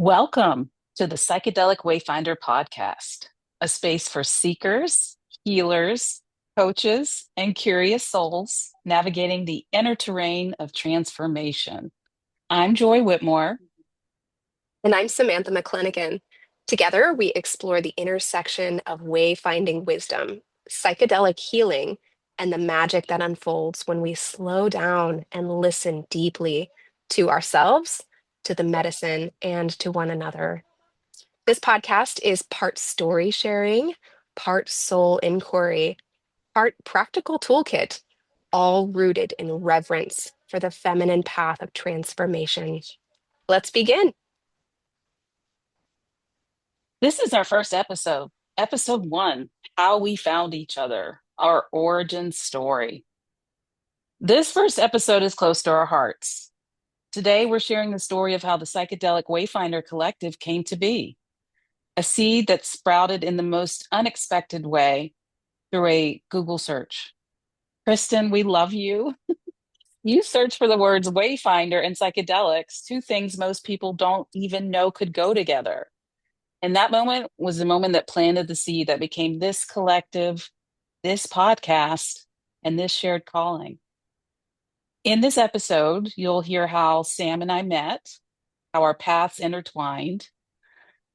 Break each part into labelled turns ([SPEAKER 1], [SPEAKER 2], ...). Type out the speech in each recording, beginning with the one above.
[SPEAKER 1] Welcome to the Psychedelic Wayfinder podcast, a space for seekers, healers, coaches, and curious souls navigating the inner terrain of transformation. I'm Joy Whitmore.
[SPEAKER 2] And I'm Samantha McClanagan. Together, we explore the intersection of wayfinding wisdom, psychedelic healing, and the magic that unfolds when we slow down and listen deeply to ourselves, to the medicine, and to one another. This podcast is part story sharing, part soul inquiry, part practical toolkit, all rooted in reverence for the feminine path of transformation. Let's begin.
[SPEAKER 1] This is our first episode, episode one, How We Found Each Other, our origin story. This first episode is close to our hearts. Today, we're sharing the story of how the Psychedelic Wayfinder Collective came to be, a seed that sprouted in the most unexpected way through a Google search. Kristen, we love you. You search for the words Wayfinder and psychedelics, two things most people don't even know could go together. And that moment was the moment that planted the seed that became this collective, this podcast, and this shared calling. In this episode, you'll hear how Sam and I met, how our paths intertwined,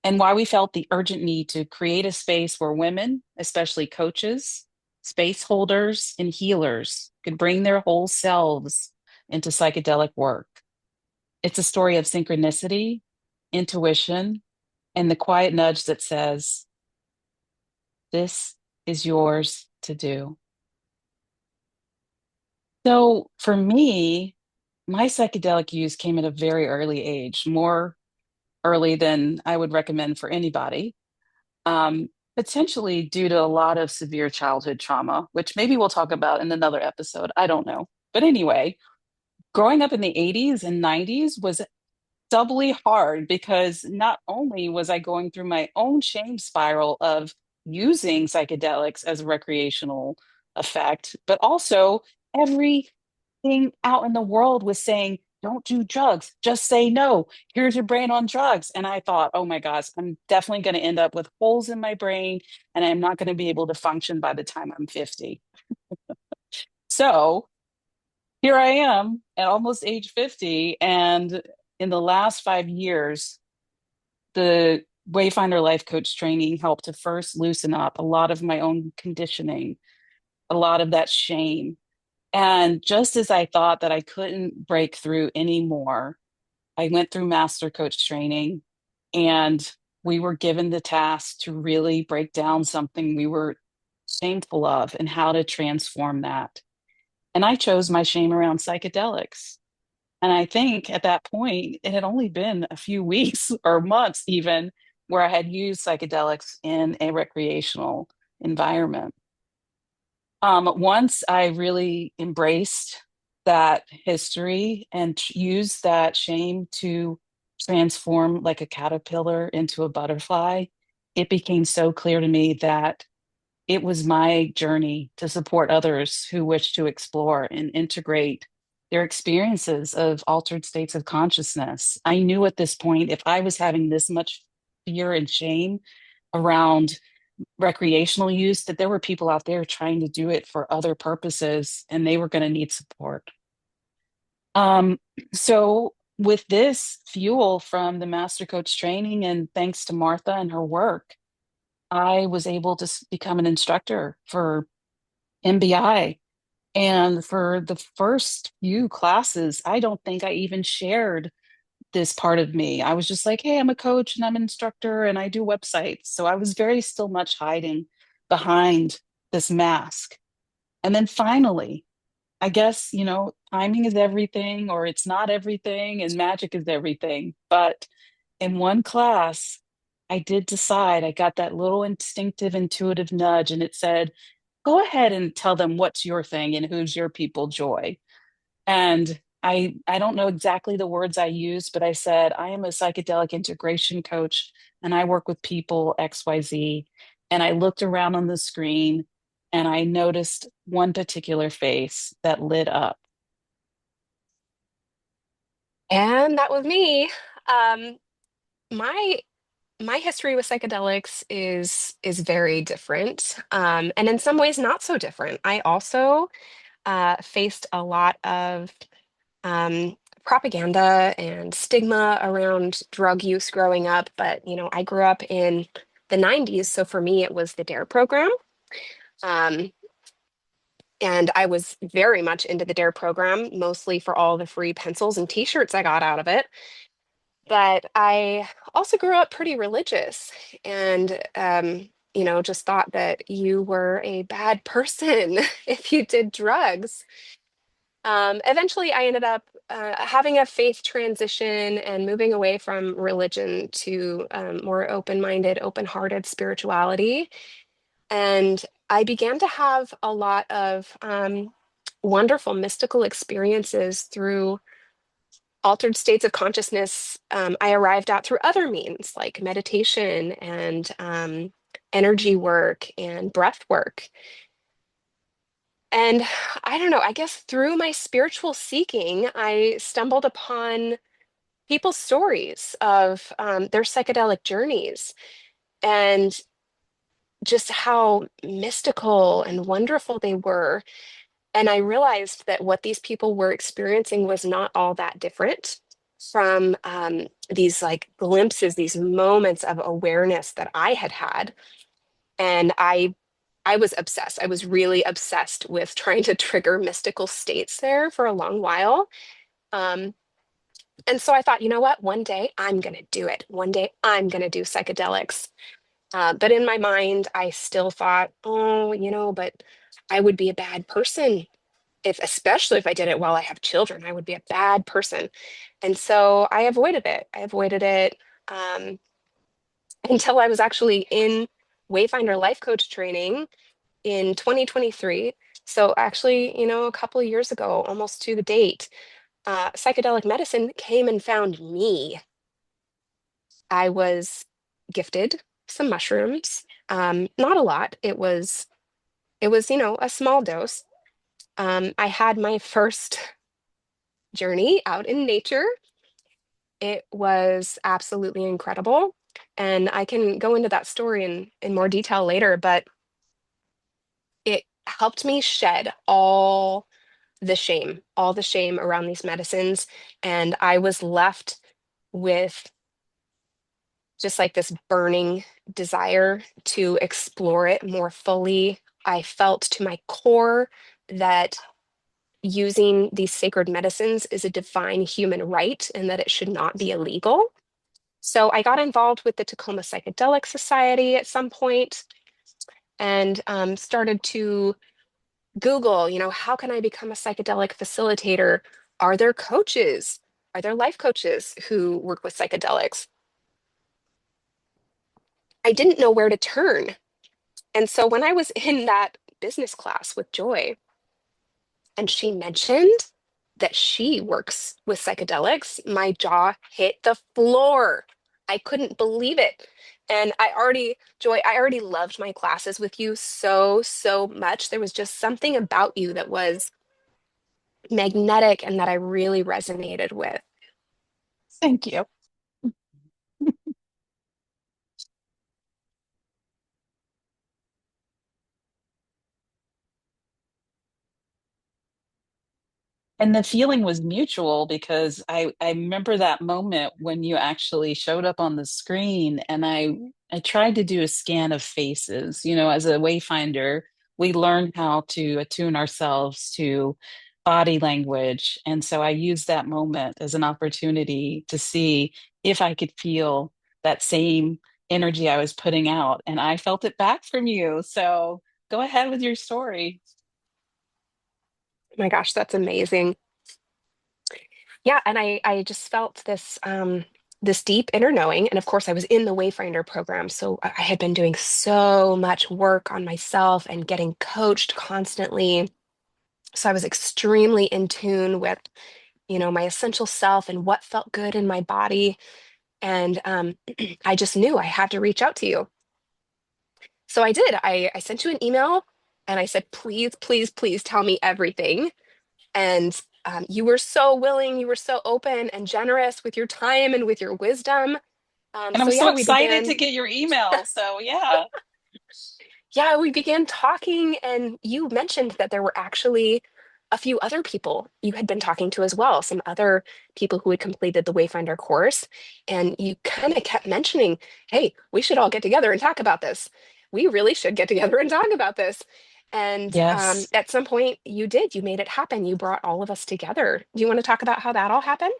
[SPEAKER 1] and why we felt the urgent need to create a space where women, especially coaches, space holders, and healers, could bring their whole selves into psychedelic work. It's a story of synchronicity, intuition, and the quiet nudge that says, this is yours to do. So for me, my psychedelic use came at a very early age, more early than I would recommend for anybody. Potentially due to a lot of severe childhood trauma, which maybe we'll talk about in another episode. I don't know. But anyway, growing up in the 80s and 90s was doubly hard because not only was I going through my own shame spiral of using psychedelics as a recreational effect, but also everything out in the world was saying, don't do drugs, just say no. Here's your brain on drugs. And I thought, oh my gosh, I'm definitely going to end up with holes in my brain and I'm not going to be able to function by the time I'm 50. So here I am at almost age 50. And in the last 5 years, the Wayfinder Life Coach training helped to first loosen up a lot of my own conditioning, a lot of that shame. And just as I thought that I couldn't break through anymore, I went through master coach training and we were given the task to really break down something we were shameful of and how to transform that. And I chose my shame around psychedelics. And I think at that point, it had only been a few weeks or months even where I had used psychedelics in a recreational environment. Once I really embraced that history and used that shame to transform like a caterpillar into a butterfly, it became so clear to me that it was my journey to support others who wish to explore and integrate their experiences of altered states of consciousness. I knew at this point, if I was having this much fear and shame around recreational use, that there were people out there trying to do it for other purposes and they were going to need support. Um, so with this fuel from the master coach training and thanks to Martha and her work, I was able to become an instructor for MBI. And for the first few classes, I don't think I even shared this part of me. I was just like, hey, I'm a coach and I'm an instructor and I do websites. So I was very still much hiding behind this mask. And then finally, I guess, timing is everything or it's not everything and magic is everything. But in one class, I did decide, I got that little instinctive, intuitive nudge, and it said, go ahead and tell them what's your thing and who's your people, Joy. And I don't know exactly the words I used, but I said, I am a psychedelic integration coach and I work with people XYZ. And I looked around on the screen and I noticed one particular face that lit up.
[SPEAKER 2] And that was me. Um, my my history with psychedelics is very different, and in some ways not so different. I also faced a lot of um, propaganda and stigma around drug use growing up. But I grew up in the '90s, so for me, it was the DARE program. Um, and I was very much into the DARE program, mostly for all the free pencils and t-shirts I got out of it. But I also grew up pretty religious and, just thought that you were a bad person if you did drugs. Eventually, I ended up having a faith transition and moving away from religion to more open-minded, open-hearted spirituality. And I began to have a lot of wonderful mystical experiences through altered states of consciousness I arrived at through other means like meditation and energy work and breath work. And I don't know, I guess through my spiritual seeking, I stumbled upon people's stories of their psychedelic journeys and just how mystical and wonderful they were. And I realized that what these people were experiencing was not all that different from these like glimpses, these moments of awareness that I had had. And I was obsessed. I was really obsessed with trying to trigger mystical states there for a long while. Um, and so I thought, you know what? One day I'm going to do it. One day I'm going to do psychedelics. But in my mind, I still thought, oh, but I would be a bad person if, especially if I did it while I have children, I would be a bad person. And so I avoided it. I avoided it um, until I was actually in Wayfinder life coach training in 2023. So actually, a couple of years ago, almost to the date, psychedelic medicine came and found me. I was gifted some mushrooms, not a lot. It was, a small dose. I had my first journey out in nature. It was absolutely incredible. And I can go into that story in more detail later, but it helped me shed all the shame around these medicines. And I was left with just like this burning desire to explore it more fully. I felt to my core that using these sacred medicines is a divine human right and that it should not be illegal. So I got involved with the Tacoma Psychedelic Society at some point and started to Google, how can I become a psychedelic facilitator? Are there coaches? Are there life coaches who work with psychedelics? I didn't know where to turn. And so when I was in that business class with Joy, and she mentioned that she works with psychedelics, my jaw hit the floor. I couldn't believe it. And Joy, I already loved my classes with you so, so much. There was just something about you that was magnetic and that I really resonated with.
[SPEAKER 1] Thank you. And the feeling was mutual because I remember that moment when you actually showed up on the screen and I tried to do a scan of faces. As a wayfinder, we learn how to attune ourselves to body language. And so I used that moment as an opportunity to see if I could feel that same energy I was putting out. And I felt it back from you. So go ahead with your story.
[SPEAKER 2] Oh my gosh, that's amazing. Yeah, and I just felt this deep inner knowing. And of course, I was in the Wayfinder program. So I had been doing so much work on myself and getting coached constantly. So I was extremely in tune with, my essential self and what felt good in my body. And I just knew I had to reach out to you. So I did. I sent you an email and I said, please, please, please tell me everything. And you were so willing, you were so open and generous with your time and with your wisdom.
[SPEAKER 1] And I'm
[SPEAKER 2] So
[SPEAKER 1] so
[SPEAKER 2] yeah, we
[SPEAKER 1] excited
[SPEAKER 2] began.
[SPEAKER 1] to get your email. So yeah.
[SPEAKER 2] Yeah, we began talking, and you mentioned that there were actually a few other people you had been talking to as well, some other people who had completed the Wayfinder course. And you kind of kept mentioning, hey, we should all get together and talk about this. We really should get together and talk about this. And
[SPEAKER 1] Yes.
[SPEAKER 2] at some point, you did. You made it happen. You brought all of us together. Do you want to talk about how that all happened?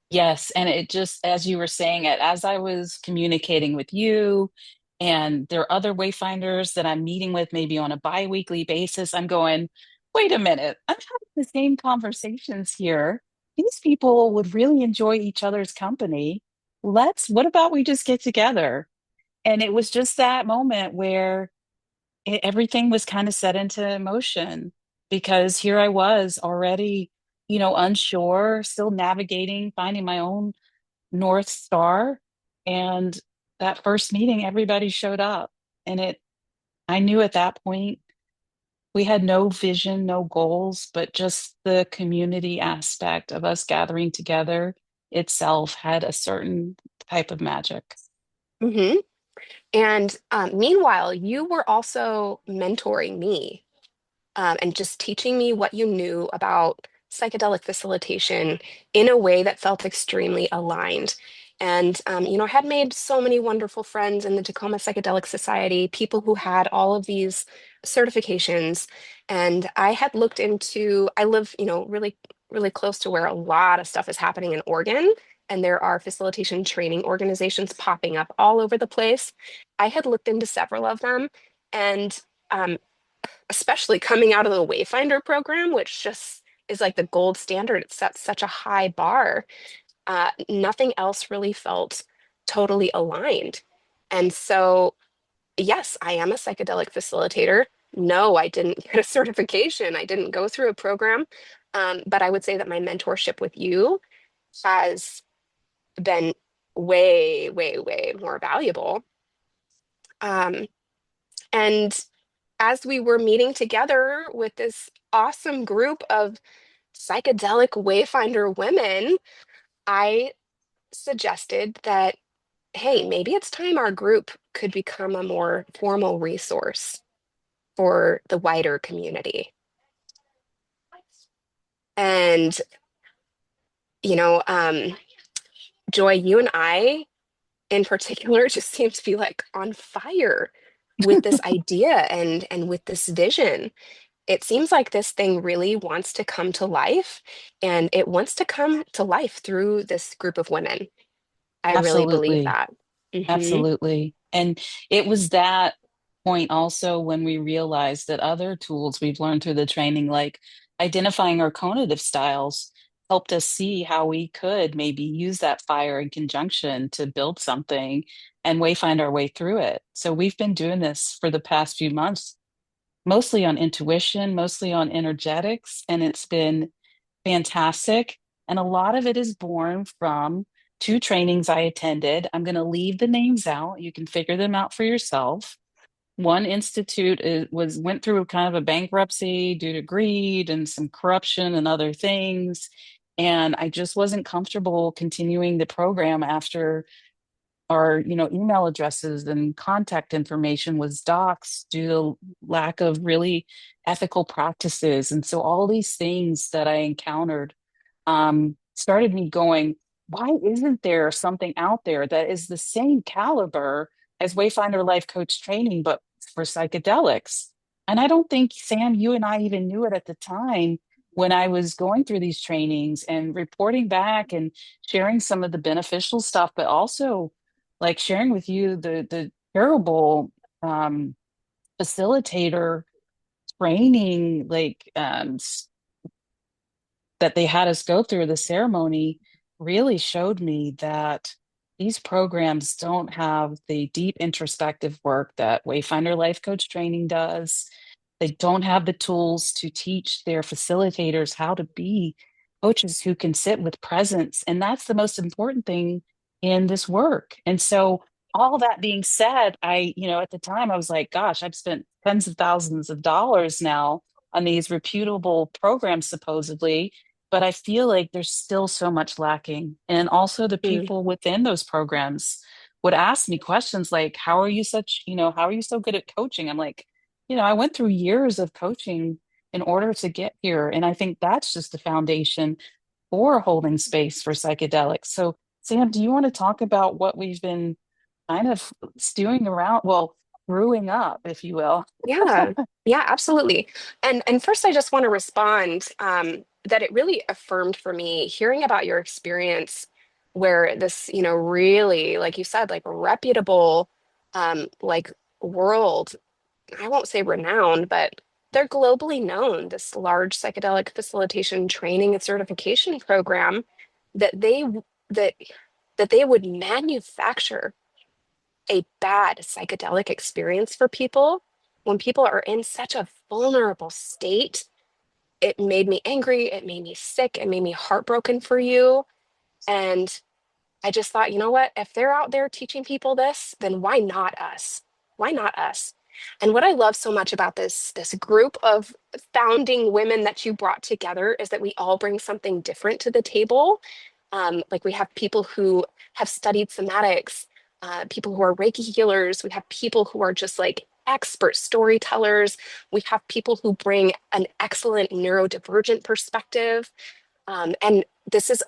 [SPEAKER 1] Yes, and it just, as you were saying it, as I was communicating with you, and there are other wayfinders that I'm meeting with maybe on a bi-weekly basis, I'm going, wait a minute, I'm having the same conversations here. These people would really enjoy each other's company. What about we just get together? And it was just that moment where everything was kind of set into motion because here I was already, unsure, still navigating, finding my own North Star. And that first meeting, everybody showed up. And I knew at that point we had no vision, no goals, but just the community aspect of us gathering together itself had a certain type of magic.
[SPEAKER 2] Hmm. And meanwhile, you were also mentoring me and just teaching me what you knew about psychedelic facilitation in a way that felt extremely aligned. And, I had made so many wonderful friends in the Tacoma Psychedelic Society, people who had all of these certifications. And I had looked into, I live, really, really close to where a lot of stuff is happening in Oregon. And there are facilitation training organizations popping up all over the place. I had looked into several of them. And um, especially coming out of the Wayfinder program, which just is like the gold standard. It sets such a high bar. Nothing else really felt totally aligned. And so, yes, I am a psychedelic facilitator. No, I didn't get a certification. I didn't go through a program. But I would say that my mentorship with you has been way, way, way more valuable. Um, and as we were meeting together with this awesome group of psychedelic wayfinder women, I suggested that, hey, maybe it's time our group could become a more formal resource for the wider community. And, you know, um, Joy, you and I in particular just seem to be like on fire with this idea and with this vision. It seems like this thing really wants to come to life, and it wants to come to life through this group of women. I really believe
[SPEAKER 1] Absolutely.
[SPEAKER 2] that. Hmm.
[SPEAKER 1] Absolutely. And it was that point also when we realized that other tools we've learned through the training, like identifying our cognitive styles, helped us see how we could maybe use that fire in conjunction to build something and wayfind our way through it. So we've been doing this for the past few months, mostly on intuition, mostly on energetics, and it's been fantastic. And a lot of it is born from two trainings I attended. I'm going to leave the names out. You can figure them out for yourself. One institute went through kind of a bankruptcy due to greed and some corruption and other things. And I just wasn't comfortable continuing the program after our email addresses and contact information was doxed due to lack of really ethical practices. And so all these things that I encountered started me going, why isn't there something out there that is the same caliber as Wayfinder Life Coach training, but for psychedelics? And I don't think, Sam, you and I even knew it at the time when I was going through these trainings and reporting back and sharing some of the beneficial stuff, but also like sharing with you the terrible um, facilitator training, that they had us go through the ceremony really showed me that these programs don't have the deep introspective work that Wayfinder Life Coach training does. They don't have the tools to teach their facilitators how to be coaches who can sit with presence. And that's the most important thing in this work. And so, all that being said, at the time, I was like, gosh, I've spent tens of thousands of dollars now on these reputable programs, supposedly. But I feel like there's still so much lacking. And also the people within those programs. would ask me questions like, how are you how are you so good at coaching? I'm like, I went through years of coaching in order to get here. And I think that's just the foundation for holding space for psychedelics. So, Sam, do you want to talk about what we've been kind of stewing around, well, brewing up, if you will?
[SPEAKER 2] Yeah, yeah, absolutely. And first, I just want to respond that it really affirmed for me hearing about your experience where this, really, like you said, like reputable, like world, I won't say renowned, but they're globally known, this large psychedelic facilitation training and certification program that that that they would manufacture a bad psychedelic experience for people when people are in such a vulnerable state. It made me angry, it made me sick, it made me heartbroken for you. And I just thought, you know what? If they're out there teaching people this, then why not us? Why not us? And what I love so much about this group of founding women that you brought together is that we all bring something different to the table. Like we have people who have studied somatics, people who are Reiki healers. We have people who are just like expert storytellers. We have people who bring an excellent neurodivergent perspective. And this is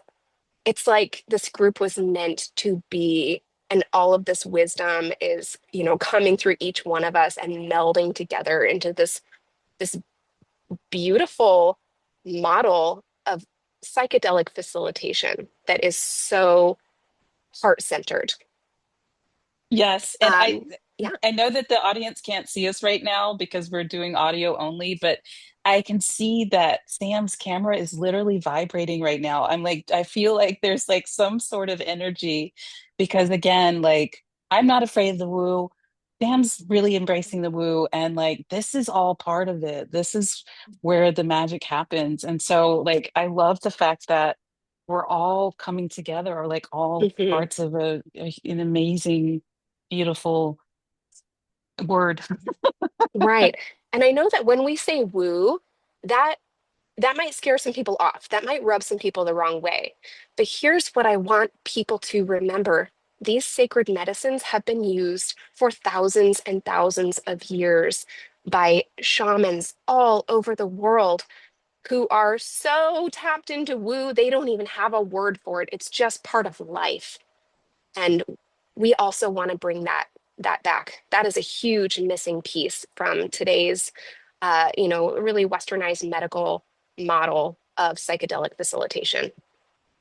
[SPEAKER 2] it's like this group was meant to be, and all of this wisdom is, coming through each one of us and melding together into this beautiful model of psychedelic facilitation that is so heart-centered.
[SPEAKER 1] Yes, and
[SPEAKER 2] um yeah.
[SPEAKER 1] I know that the audience can't see us right now because we're doing audio only, but I can see that Sam's camera is literally vibrating right now. I'm like, I feel like there's like some sort of energy because again, like I'm not afraid of the woo. Sam's really embracing the woo, and like this is all part of it. This is where the magic happens. And so like I love the fact that we're all coming together, or like all
[SPEAKER 2] Mhm.
[SPEAKER 1] parts of an amazing, beautiful word.
[SPEAKER 2] Right. And I know that when we say woo, that that might scare some people off. That might rub some people the wrong way. But here's what I want people to remember. These sacred medicines have been used for thousands and thousands of years by shamans all over the world who are so tapped into woo, they don't even have a word for it. It's just part of life. And we also want to bring that back. That is a huge missing piece from today's really westernized medical model of psychedelic facilitation.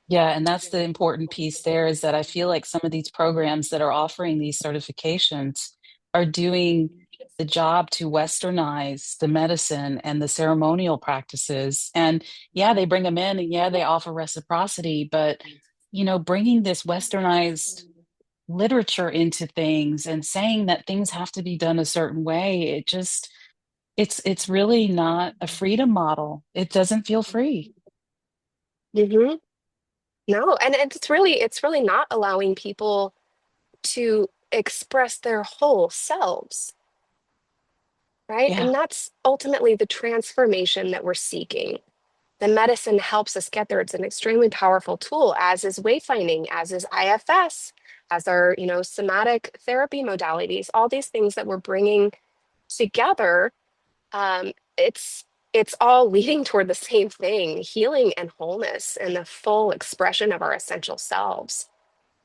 [SPEAKER 1] Yeah, and that's the important piece there is that I feel like some of these programs that are offering these certifications are doing the job to westernize the medicine and the ceremonial practices. And yeah, they bring them in and yeah, they offer reciprocity, but bringing this westernized literature into things and saying that things have to be done a certain way, it's really not a freedom model. It doesn't feel free.
[SPEAKER 2] Hmm. No, and it's really not allowing people to express their whole selves, right?
[SPEAKER 1] Yeah.
[SPEAKER 2] And that's ultimately the transformation that we're seeking. The medicine helps us get there. It's an extremely powerful tool, as is wayfinding, as is IFS, as our, somatic therapy modalities, all these things that we're bringing together. It's all leading toward the same thing, healing and wholeness and the full expression of our essential selves.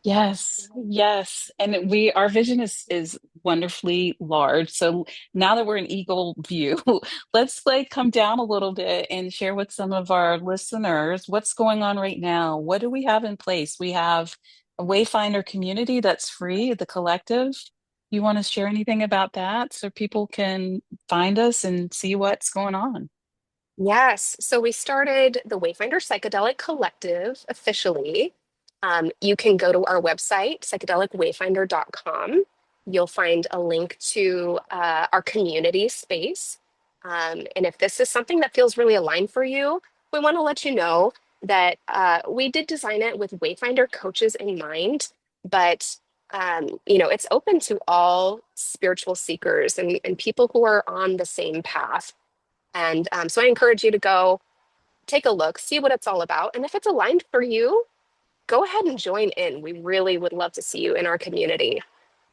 [SPEAKER 1] Yes, yes. And our vision is wonderfully large. So now that we're in eagle view, let's like come down a little bit and share with some of our listeners what's going on right now. What do we have in place? We have a Wayfinder community that's free, the collective. You want to share anything about that so people can find us and see what's going on?
[SPEAKER 2] Yes. So we started the Wayfinder Psychedelic Collective officially. You can go to our website, psychedelicwayfinder.com. You'll find a link to our community space. And if this is something that feels really aligned for you, we want to let you know that we did design it with Wayfinder coaches in mind, but it's open to all spiritual seekers and people who are on the same path. And so I encourage you to go take a look, see what it's all about. And if it's aligned for you, go ahead and join in. We really would love to see you in our community.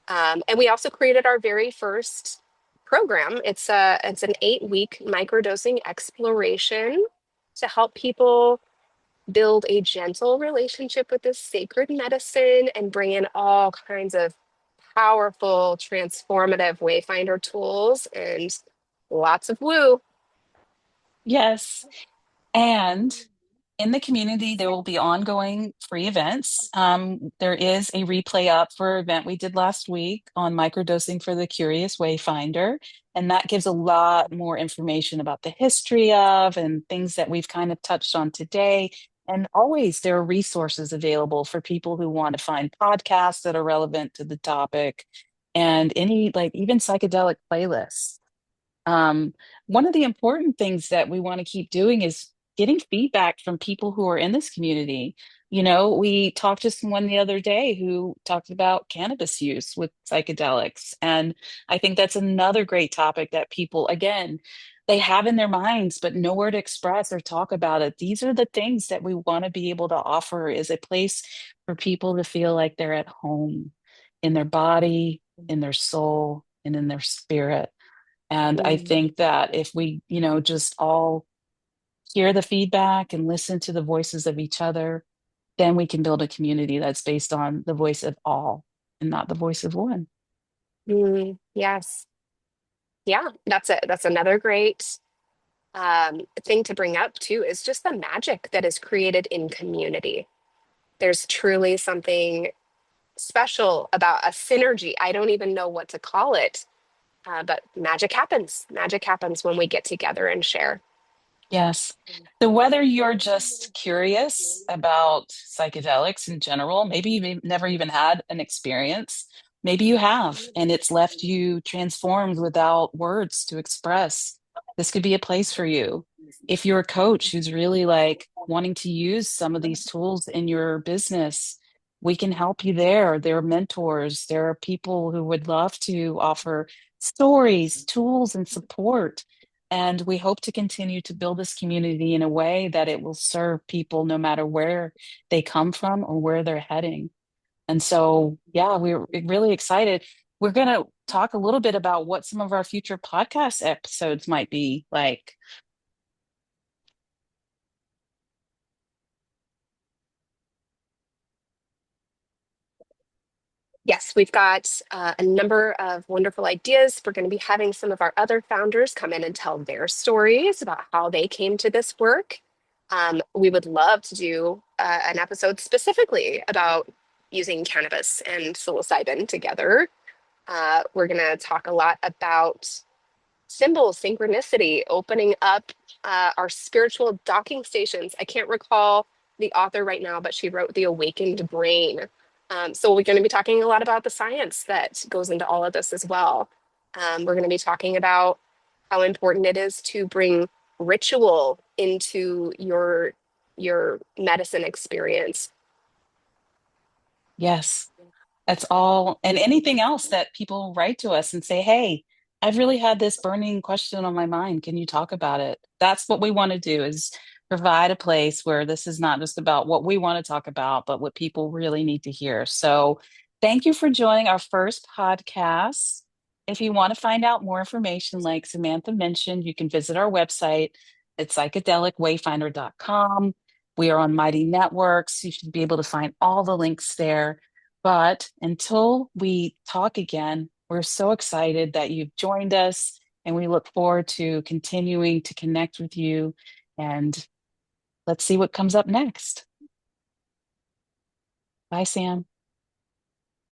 [SPEAKER 2] And we also created our very first program. It's an 8-week microdosing exploration to help people build a gentle relationship with this sacred medicine and bring in all kinds of powerful, transformative Wayfinder tools and lots of woo.
[SPEAKER 1] Yes. And in the community, there will be ongoing free events. There is a replay up for an event we did last week on microdosing for the curious wayfinder, and that gives a lot more information about the history of and things that we've kind of touched on today. And always there are resources available for people who want to find podcasts that are relevant to the topic and any like even psychedelic playlists. One of the important things that we want to keep doing is getting feedback from people who are in this community. You know, we talked to someone the other day who talked about cannabis use with psychedelics. And I think that's another great topic that people, again, they have in their minds, but nowhere to express or talk about it. These are the things that we want to be able to offer is a place for people to feel like they're at home in their body, in their soul, and in their spirit. And I
[SPEAKER 2] Mm.
[SPEAKER 1] think that if we, just all hear the feedback and listen to the voices of each other, then we can build a community that's based on the voice of all and not the voice of one.
[SPEAKER 2] Yes. Yeah, that's another great thing to bring up too is just the magic that is created in community. There's truly something special about a synergy. I don't even know what to call it, but magic happens. Magic happens when we get together and share.
[SPEAKER 1] Yes. So whether you're just curious about psychedelics in general, maybe you've never even had an experience, maybe you have, and it's left you transformed without words to express. This could be a place for you. If you're a coach who's really like wanting to use some of these tools in your business, we can help you there. There are mentors, there are people who would love to offer stories, tools, and support. And we hope to continue to build this community in a way that it will serve people no matter where they come from or where they're heading. And so, yeah, we're really excited. We're going to talk a little bit about what some of our future podcast episodes might be like.
[SPEAKER 2] Yes, we've got a number of wonderful ideas. We're going to be having some of our other founders come in and tell their stories about how they came to this work. We would love to do an episode specifically about using cannabis and psilocybin together. We're going to talk a lot about symbols, synchronicity, opening up our spiritual docking stations. I can't recall the author right now, but she wrote The Awakened Brain. So we're going to be talking a lot about the science that goes into all of this as well. We're going to be talking about how important it is to bring ritual into your medicine experience.
[SPEAKER 1] Yes. That's all. And anything else that people write to us and say, hey, I've really had this burning question on my mind. Can you talk about it? That's what we want to do is provide a place where this is not just about what we want to talk about, but what people really need to hear. So thank you for joining our first podcast. If you want to find out more information, like Samantha mentioned, you can visit our website at psychedelicwayfinder.com. We are on Mighty Networks. You should be able to find all the links there. But until we talk again, we're so excited that you've joined us, and we look forward to continuing to connect with you. And let's see what comes up next. Bye, Sam.